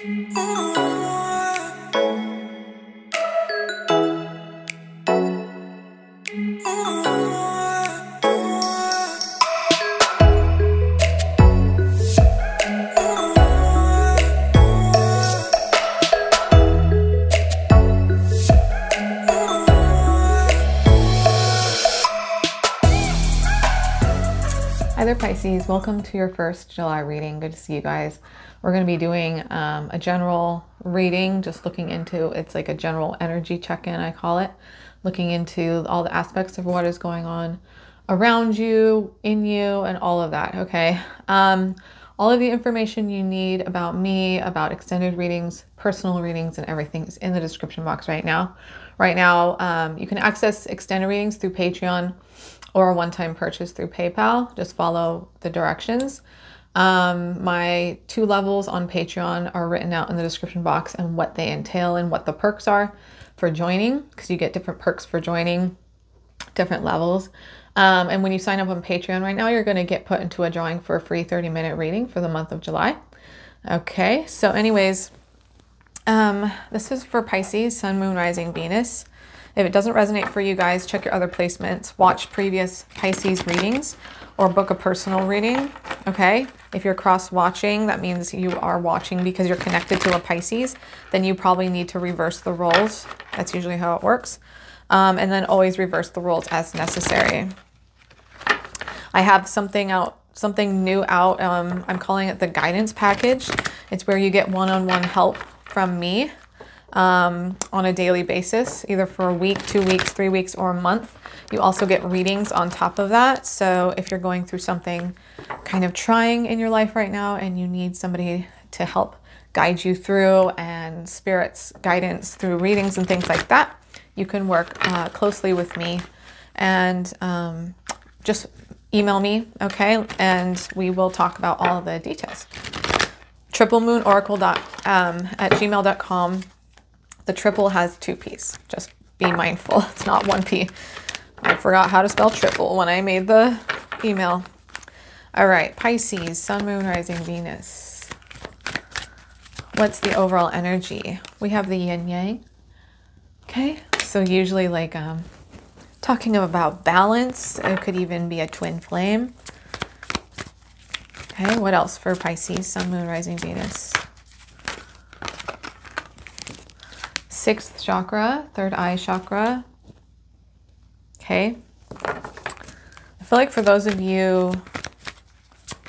Hi there, Pisces. Welcome to your first July reading. Good to see you guys. We're going to be doing a general reading, just looking into, it's like a general energy check-in, I call it, looking into all the aspects of what is going on around you, in you, and all of that, okay? All of the information you need about me, about extended readings, personal readings, and everything is in the description box right now. Right now, you can access extended readings through Patreon or a one-time purchase through PayPal. Just follow the directions. My 2 levels on Patreon are written out in the description box and what they entail and what the perks are for joining, because you get different perks for joining different levels. And when you sign up on Patreon right now, you're going to get put into a drawing for a free 30-minute reading for the month of July. Okay, so anyways, this is for Pisces, Sun, Moon, Rising, Venus. If it doesn't resonate for you guys, check your other placements, watch previous Pisces readings, or book a personal reading, okay? If you're cross-watching, that means you are watching because you're connected to a Pisces, then you probably need to reverse the roles. That's usually how it works. And then always reverse the roles as necessary. I have something new out. I'm calling it the guidance package. It's where you get one-on-one help from me on a daily basis, either for a week, 2 weeks, 3 weeks, or a month. You also get readings on top of that. So if you're going through something kind of trying in your life right now and you need somebody to help guide you through, and spirit's guidance through readings and things like that, you can work closely with me, and just email me, okay? And we will talk about all of the details. triplemoonoracle@gmail.com. The triple has 2 P's. Just be mindful. It's not 1 P. I forgot how to spell triple when I made the email. All right, Pisces, Sun, Moon, Rising, Venus. What's the overall energy? We have the yin yang. Okay, so usually like talking about balance. It could even be a twin flame. Okay, what else for Pisces, Sun, Moon, Rising, Venus? 6th chakra, 3rd eye chakra. Okay. I feel like for those of you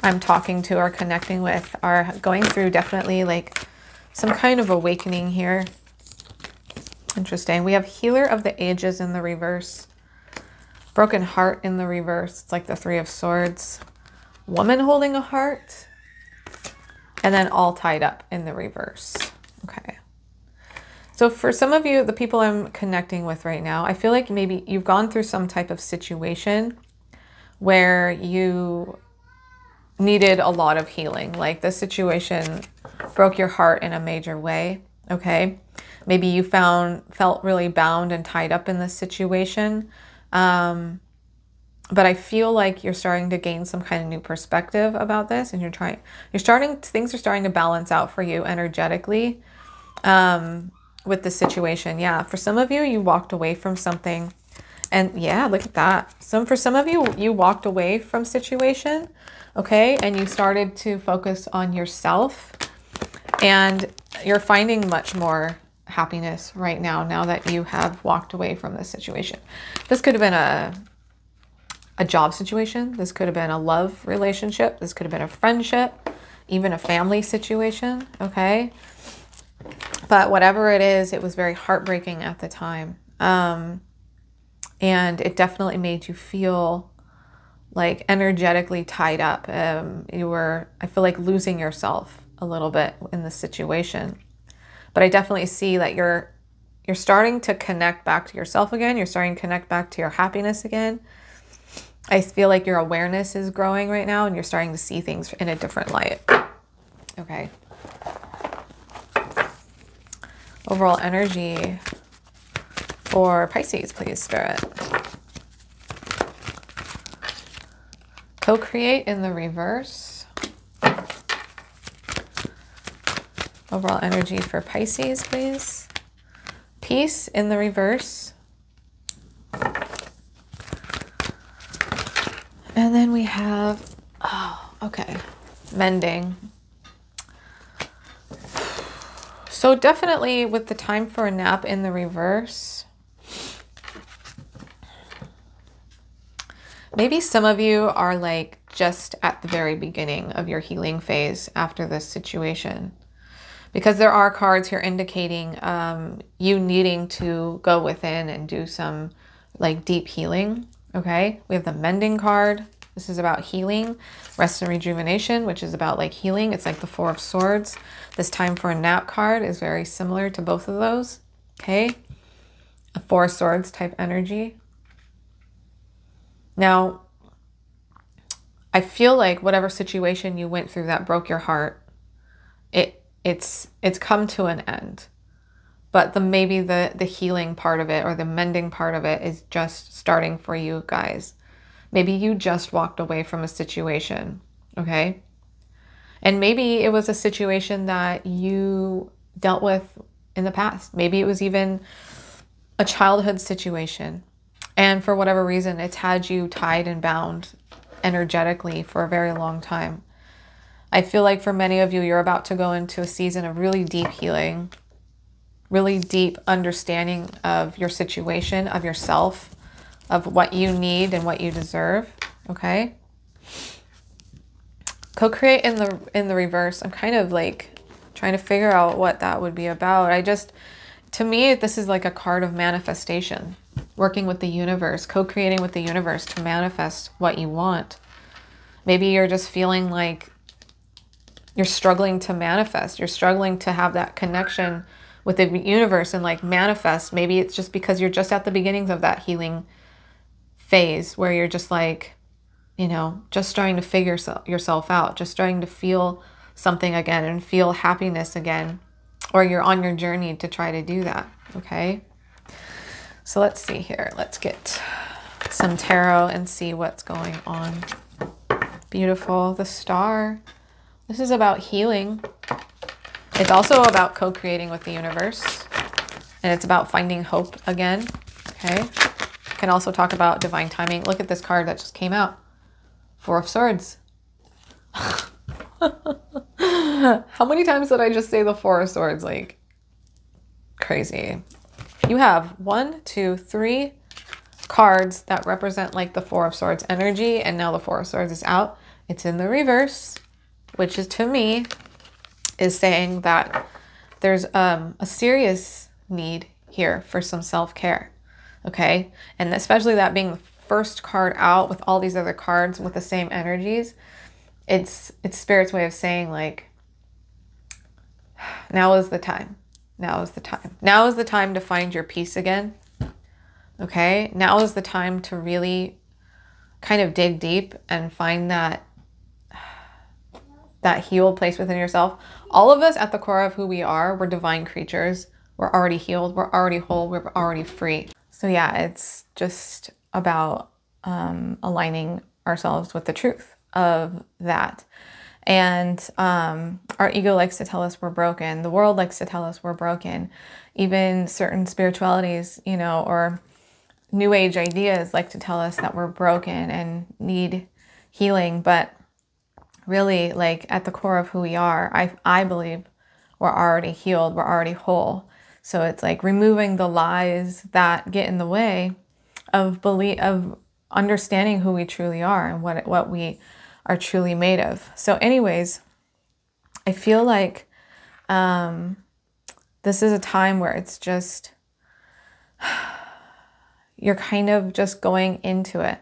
I'm talking to or connecting with are going through definitely like some kind of awakening here. Interesting. We have Healer of the Ages in the reverse. Broken Heart in the reverse. It's like the 3 of Swords. Woman holding a heart. And then all tied up in the reverse. Okay. So for some of you, the people I'm connecting with right now, I feel like maybe you've gone through some type of situation where you needed a lot of healing. Like this situation broke your heart in a major way, okay? Maybe you felt really bound and tied up in this situation. But I feel like you're starting to gain some kind of new perspective about this, and things are starting to balance out for you energetically. With the situation. Yeah, for some of you, you walked away from something, and yeah, look at that. For some of you, you walked away from situation, okay, and you started to focus on yourself, and you're finding much more happiness right now that you have walked away from this situation. This could have been a job situation. This could have been a love relationship. This could have been a friendship, even a family situation, okay? But whatever it is, it was very heartbreaking at the time. And it definitely made you feel like energetically tied up. You were, I feel like, losing yourself a little bit in this situation. But I definitely see that you're starting to connect back to yourself again. You're starting to connect back to your happiness again. I feel like your awareness is growing right now, and you're starting to see things in a different light. Okay. Overall energy for Pisces, please, Spirit. Co-create in the reverse. Overall energy for Pisces, please. Peace in the reverse. And then we have, oh, okay, mending. So definitely with the time for a nap in the reverse, maybe some of you are like just at the very beginning of your healing phase after this situation. Because there are cards here indicating you needing to go within and do some like deep healing, okay? We have the mending card. This is about healing, rest and rejuvenation, which is about like healing. It's like the Four of Swords. This time for a nap card is very similar to both of those, okay? A Four of Swords type energy. Now, I feel like whatever situation you went through that broke your heart, it's come to an end. But maybe the healing part of it or the mending part of it is just starting for you guys. Maybe you just walked away from a situation, okay? And maybe it was a situation that you dealt with in the past. Maybe it was even a childhood situation. And for whatever reason, it's had you tied and bound energetically for a very long time. I feel like for many of you, you're about to go into a season of really deep healing, really deep understanding of your situation, of yourself, of what you need and what you deserve, okay? Co-create in the reverse. I'm kind of like trying to figure out what that would be about. To me, this is like a card of manifestation, working with the universe, co-creating with the universe to manifest what you want. Maybe you're just feeling like you're struggling to manifest. You're struggling to have that connection with the universe and like manifest. Maybe it's just because you're just at the beginnings of that healing phase where you're just like, you know, just starting to figure yourself out, just starting to feel something again and feel happiness again, or you're on your journey to try to do that, okay? So let's see here. Let's get some tarot and see what's going on. Beautiful. The Star. This is about healing. It's also about co-creating with the universe, and it's about finding hope again, okay? Can also talk about divine timing. Look at this card that just came out. Four of Swords. How many times did I just say the Four of Swords? Like, crazy. You have 1, 2, 3 cards that represent like the Four of Swords energy, and now the Four of Swords is out. It's in the reverse, which is, to me, is saying that there's a serious need here for some self-care. Okay, and especially that being the first card out with all these other cards with the same energies, it's Spirit's way of saying like, now is the time. Now is the time. Now is the time to find your peace again. Okay, now is the time to really kind of dig deep and find that healed place within yourself. All of us at the core of who we are, we're divine creatures. We're already healed. We're already whole. We're already free. So yeah, it's just about aligning ourselves with the truth of that. And our ego likes to tell us we're broken. The world likes to tell us we're broken. Even certain spiritualities, you know, or new age ideas like to tell us that we're broken and need healing. But really, like at the core of who we are, I believe we're already healed. We're already whole. So it's like removing the lies that get in the way of understanding who we truly are and what we are truly made of. So anyways, I feel like this is a time where it's just, you're kind of just going into it.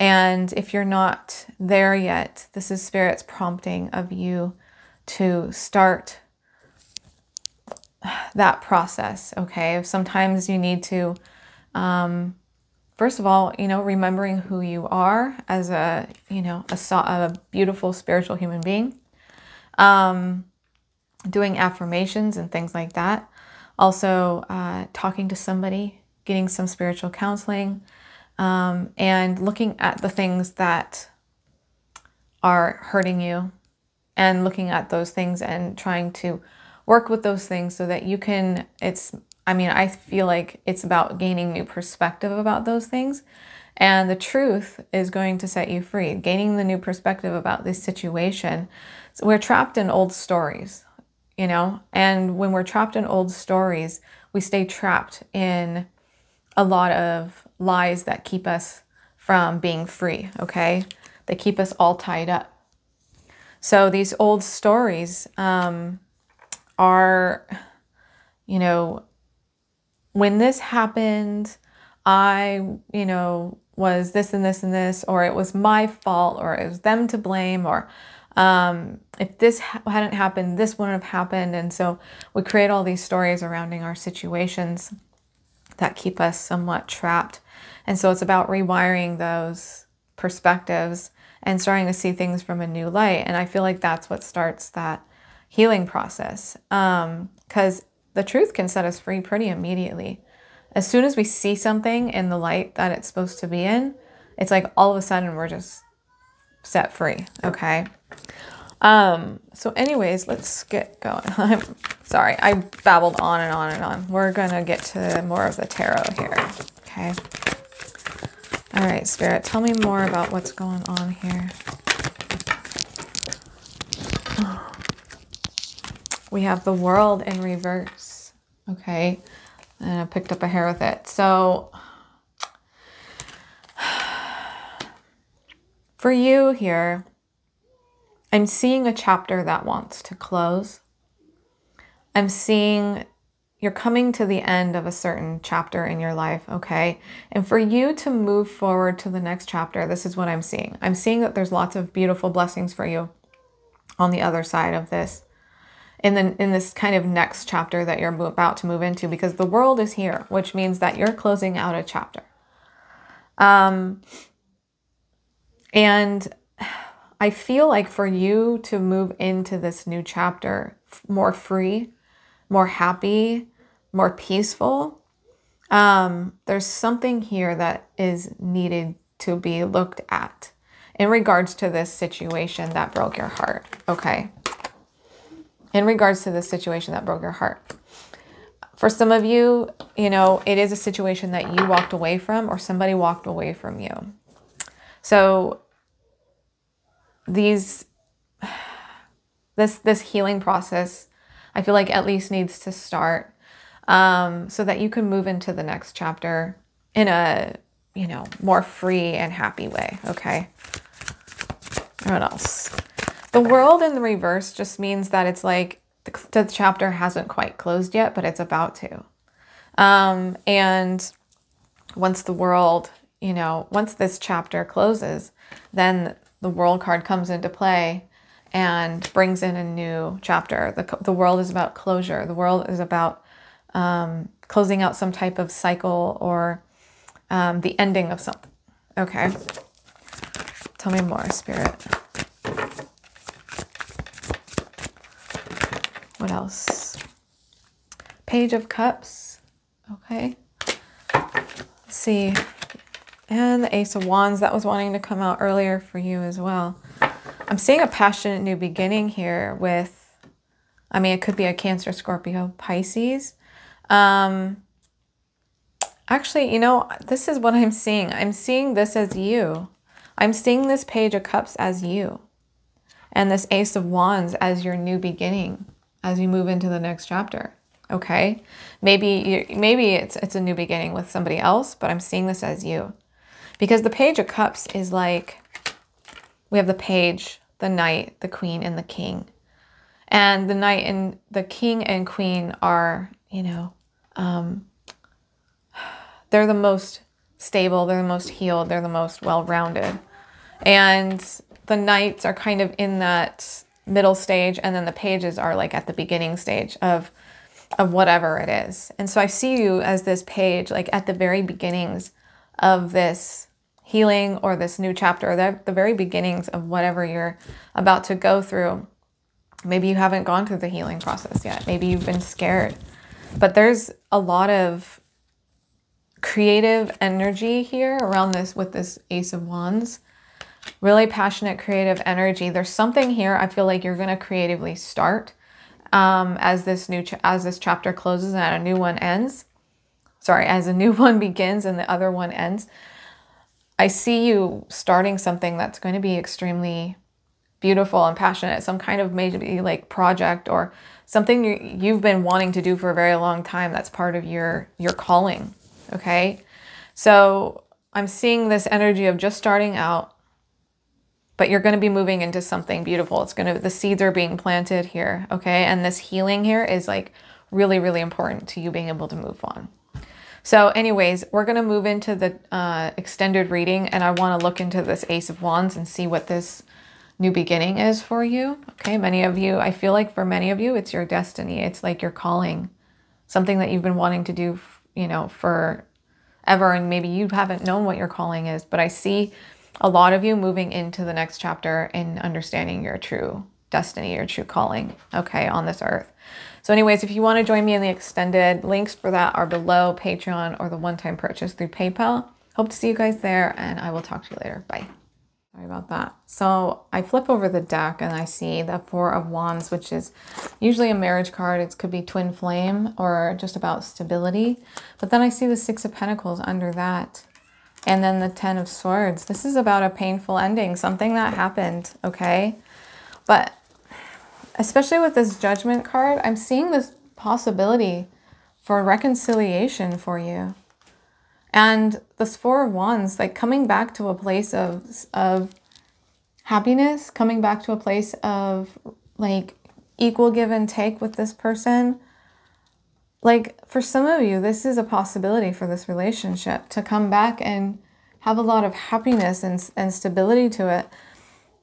And if you're not there yet, this is Spirit's prompting of you to start that process, okay? Sometimes you need to, first of all, you know, remembering who you are as a, you know, a beautiful spiritual human being, doing affirmations and things like that. Also, talking to somebody, getting some spiritual counseling, and looking at the things that are hurting you and looking at those things and trying to work with those things so that you can, I feel like it's about gaining new perspective about those things. And the truth is going to set you free, gaining the new perspective about this situation. So we're trapped in old stories, you know, and when we're trapped in old stories, we stay trapped in a lot of lies that keep us from being free, okay? They keep us all tied up. So these old stories are, you know, when this happened, I, you know, was this and this and this, or it was my fault, or it was them to blame, or if this hadn't happened, this wouldn't have happened. And so we create all these stories surrounding our situations that keep us somewhat trapped. And so it's about rewiring those perspectives and starting to see things from a new light. And I feel like that's what starts that healing process, because the truth can set us free pretty immediately. As soon as we see something in the light that it's supposed to be in, it's like all of a sudden we're just set free, okay? So anyways, let's get going. I'm sorry, I babbled on and on and on. We're gonna get to more of the tarot here, okay? All right, Spirit, tell me more about what's going on here. We have the World in reverse, okay? And I picked up a hair with it. So for you here, I'm seeing a chapter that wants to close. I'm seeing you're coming to the end of a certain chapter in your life, okay? And for you to move forward to the next chapter, this is what I'm seeing. I'm seeing that there's lots of beautiful blessings for you on the other side of this. In this kind of next chapter that you're about to move into, because the World is here, which means that you're closing out a chapter. And I feel like for you to move into this new chapter more free, more happy, more peaceful, there's something here that is needed to be looked at in regards to this situation that broke your heart, okay? In regards to this situation that broke your heart. For some of you, you know, it is a situation that you walked away from, or somebody walked away from you. So this healing process, I feel like at least needs to start so that you can move into the next chapter in a, you know, more free and happy way, okay? What else? The World in the reverse just means that it's like the chapter hasn't quite closed yet, but it's about to. And once the World, you know, once this chapter closes, then the World card comes into play and brings in a new chapter. The World is about closure. The World is about closing out some type of cycle, or the ending of something. Okay. Tell me more, Spirit. What else? Page of Cups. Okay. Let's see. And the Ace of Wands. That was wanting to come out earlier for you as well. I'm seeing a passionate new beginning here with, I mean, it could be a Cancer, Scorpio, Pisces. Actually, you know, this is what I'm seeing. I'm seeing this as you. I'm seeing this Page of Cups as you. And this Ace of Wands as your new beginning, as you move into the next chapter, okay? Maybe it's a new beginning with somebody else, but I'm seeing this as you. Because the Page of Cups is like, we have the Page, the Knight, the Queen, and the King. And the Knight and the King and Queen are, you know, they're the most stable, they're the most healed, they're the most well-rounded. And the Knights are kind of in that middle stage, and then the Pages are like at the beginning stage of whatever it is. And so I see you as this Page, like at the very beginnings of this healing or this new chapter, the very beginnings of whatever you're about to go through. Maybe you haven't gone through the healing process yet. Maybe you've been scared. But there's a lot of creative energy here around this with this Ace of Wands. Really passionate, creative energy. There's something here I feel like you're going to creatively start. as this chapter closes and a new one ends. Sorry, as a new one begins and the other one ends. I see you starting something that's going to be extremely beautiful and passionate, some kind of maybe like project or something you've been wanting to do for a very long time. That's part of your calling. Okay. So I'm seeing this energy of just starting out, but you're going to be moving into something beautiful. The seeds are being planted here. Okay. And this healing here is like really, really important to you being able to move on. So anyways, we're going to move into the extended reading, and I want to look into this Ace of Wands and see what this new beginning is for you. Okay, many of you, I feel like for many of you, it's your destiny. It's like your calling, something that you've been wanting to do, you know, forever, and maybe you haven't known what your calling is, but I see a lot of you moving into the next chapter and understanding your true destiny, your true calling, okay, on this earth. So anyways, if you want to join me in the extended, links for that are below, Patreon or the one-time purchase through PayPal. Hope to see you guys there, and I will talk to you later. Bye. Sorry about that. So I flip over the deck and I see the Four of Wands, which is usually a marriage card. It could be twin flame or just about stability. But then I see the Six of Pentacles under that. And then the Ten of Swords. This is about a painful ending, something that happened, okay? But especially with this Judgment card, I'm seeing this possibility for reconciliation for you. And this Four of Wands, like coming back to a place of happiness, coming back to a place of like equal give and take with this person. Like for some of you, this is a possibility for this relationship to come back and have a lot of happiness and stability to it.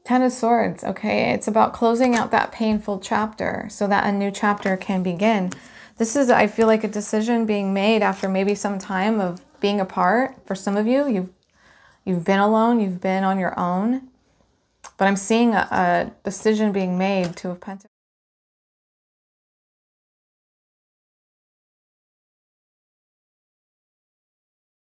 Ten of Swords, okay? It's about closing out that painful chapter so that a new chapter can begin. This is, I feel like, a decision being made after maybe some time of being apart. For some of you, you've been alone, you've been on your own. But I'm seeing a decision being made, Two of Pentacles.